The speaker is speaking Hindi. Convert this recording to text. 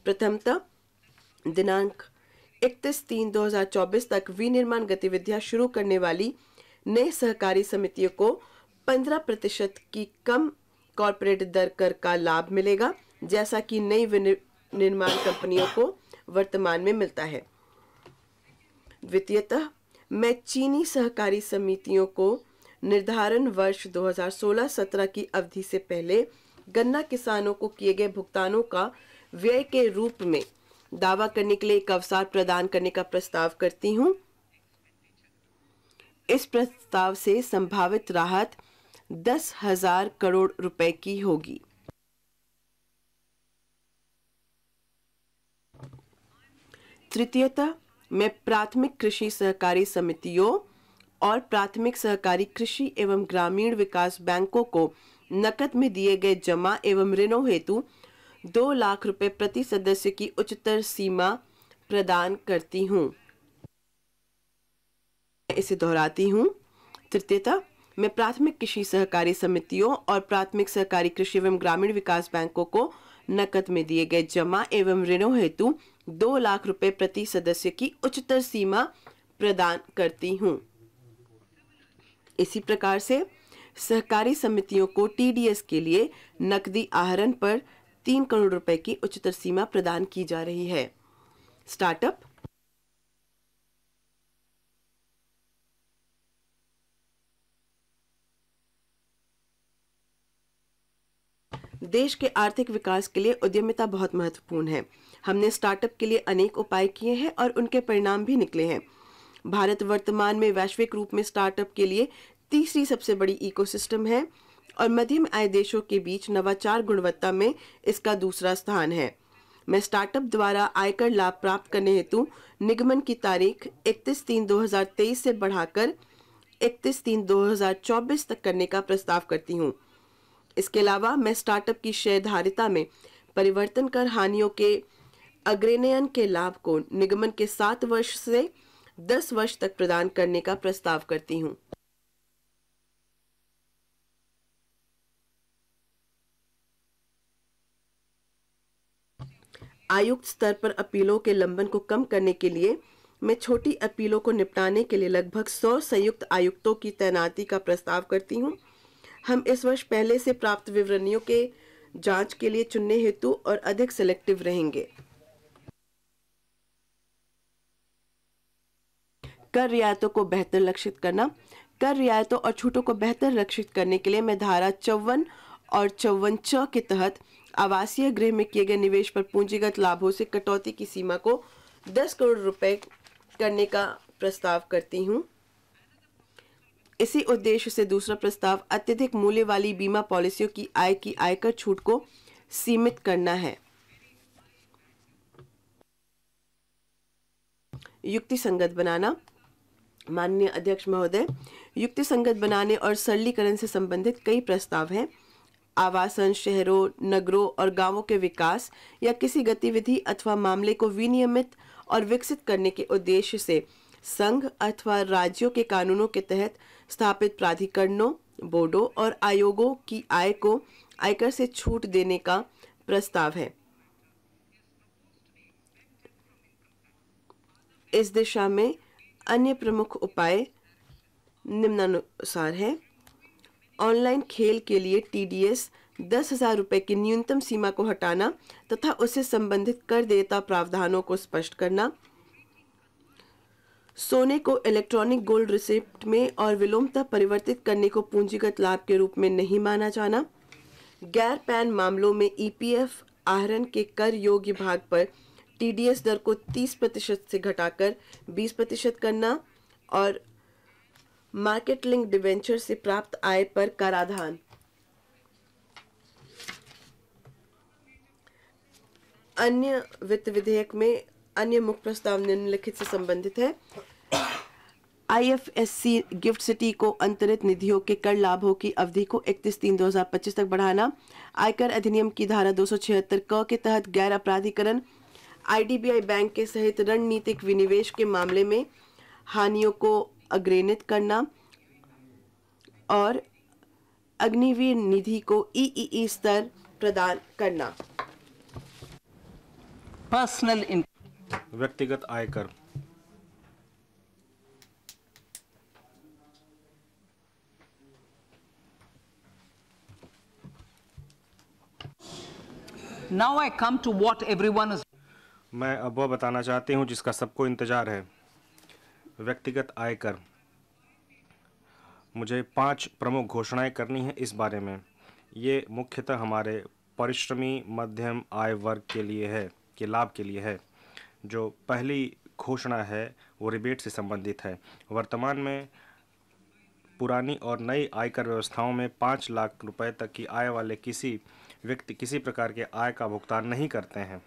प्रथमतः दिनांक 31/3/2024 तक विनिर्माण गतिविधियां शुरू करने वाली नई सहकारी समितियों को 15% की कम कॉर्पोरेट दर कर का लाभ मिलेगा, जैसा कि नई विनिर्माण कंपनियों को वर्तमान में मिलता है। द्वितीयतः मैं चीनी सहकारी समितियों को निर्धारण वर्ष 2016-17 की अवधि से पहले गन्ना किसानों को किए गए भुगतानों का व्यय के रूप में दावा करने के लिए एक अवसर प्रदान करने का प्रस्ताव करती हूं। इस प्रस्ताव से संभावित राहत 10,000 करोड़ रुपए की होगी। तृतीयतः मैं प्राथमिक कृषि सहकारी समितियों और प्राथमिक सहकारी कृषि एवं ग्रामीण विकास बैंकों को नकद में दिए गए जमा एवं ऋणों हेतु 2 लाख रुपए प्रति सदस्य की उच्चतर सीमा प्रदान करती हूं। इसे दोहराती हूं। तृतीयतः मैं प्राथमिक कृषि सहकारी समितियों और प्राथमिक सहकारी कृषि एवं ग्रामीण विकास बैंकों को नकद में दिए गए जमा एवं ऋणों हेतु 2 लाख रुपए प्रति सदस्य की उच्चतर सीमा प्रदान करती हूं। इसी प्रकार से सहकारी समितियों को टीडीएस के लिए नकदी आहरण पर 3 करोड़ रुपए की उच्चतर सीमा प्रदान की जा रही है। स्टार्टअप देश के आर्थिक विकास के लिए उद्यमिता बहुत महत्वपूर्ण है। हमने स्टार्टअप के लिए अनेक उपाय किए हैं और उनके परिणाम भी निकले हैं। भारत वर्तमान में वैश्विक रूप में स्टार्टअप के लिए तीसरी सबसे बड़ी इकोसिस्टम है और मध्यम आय देशों के बीच नवाचार गुणवत्ता में इसका दूसरा स्थान है। मैं स्टार्टअप द्वारा आयकर लाभ प्राप्त करने हेतु निगमन की तारीख 31/3/2023 से बढ़ाकर 31/3/2024 तक करने का प्रस्ताव करती हूँ। इसके अलावा मैं स्टार्टअप की शेयरधारिता में परिवर्तन कर हानियों के अग्रनयन के लाभ को निगमन के 7 वर्ष से 10 वर्ष तक प्रदान करने का प्रस्ताव करती हूँ। आयुक्त स्तर पर अपीलों के लंबन को कम करने के लिए मैं छोटी अपीलों को निपटाने के लिए लगभग 100 संयुक्त आयुक्तों की तैनाती का प्रस्ताव करती हूँ। हम इस वर्ष पहले से प्राप्त विवरणियों के जांच के लिए चुनने हेतु और अधिक सिलेक्टिव रहेंगे। कर रियायतों को बेहतर लक्षित करना। कर रियायतों और छूटों को बेहतर लक्षित करने के लिए मैं धारा 54 और 54 के तहत आवासीय गृह में किए गए निवेश पर पूंजीगत लाभों से कटौती की सीमा को 10 करोड़ रुपए करने का प्रस्ताव करती हूं। इसी उद्देश्य से दूसरा प्रस्ताव अत्यधिक मूल्य वाली बीमा पॉलिसियों की आयकर छूट को सीमित करना है। युक्तिसंगत बनाना। माननीय अध्यक्ष महोदय, युक्तिसंगत बनाने और सरलीकरण से संबंधित कई प्रस्ताव हैं। आवासन, शहरों, नगरों और गांवों के विकास या किसी गतिविधि अथवा मामले को विनियमित और विकसित करने के उद्देश्य से संघ अथवा राज्यों के कानूनों के तहत स्थापित प्राधिकरणों, बोर्डों और आयोगों की आय को आयकर से छूट देने का प्रस्ताव है। इस दिशा में अन्य प्रमुख उपाय निम्नानुसार है। ऑनलाइन खेल के लिए टीडीएस 10,000 रुपए की न्यूनतम सीमा को हटाना तथा उससे संबंधित कर देयता प्रावधानों को स्पष्ट करना। सोने को इलेक्ट्रॉनिक गोल्ड रिसिप्ट में और विलोमतः परिवर्तित करने को पूंजीगत लाभ के रूप में नहीं माना जाना। गैर पैन मामलों में ईपीएफ आहरण के कर योग्य भाग पर टीडीएस दर को 30% से घटाकर 20% करना और मार्केट लिंक डिवेंचर से प्राप्त आय पर कराधान। अन्य वित्त विधेयक में अन्य मुख्य प्रस्ताव निम्नलिखित से संबंधित है। आईएफएससी गिफ्ट सिटी को अंतरित निधियों के कर लाभों की अवधि को 31/3/2025 तक बढ़ाना। आयकर अधिनियम की धारा 276 क के तहत गैर अपराधीकरण। आईडीबीआई बैंक के सहित रणनीतिक विनिवेश के मामले में हानियों को अग्रेनित करना और अग्निवीर निधि को ईईई स्तर प्रदान करना। personal income. व्यक्तिगत आयकर। Now I come to what everyone is. मैं अब वह बताना चाहती हूँ जिसका सबको इंतजार है, व्यक्तिगत आयकर। मुझे 5 प्रमुख घोषणाएं करनी है इस बारे में। ये मुख्यतः हमारे परिश्रमी मध्यम आय वर्ग के लिए है, के लाभ के लिए है। जो पहली घोषणा है वो रिबेट से संबंधित है। वर्तमान में पुरानी और नई आयकर व्यवस्थाओं में 5 लाख रुपए तक की आय वाले किसी व्यक्ति किसी प्रकार के आय का भुगतान नहीं करते हैं।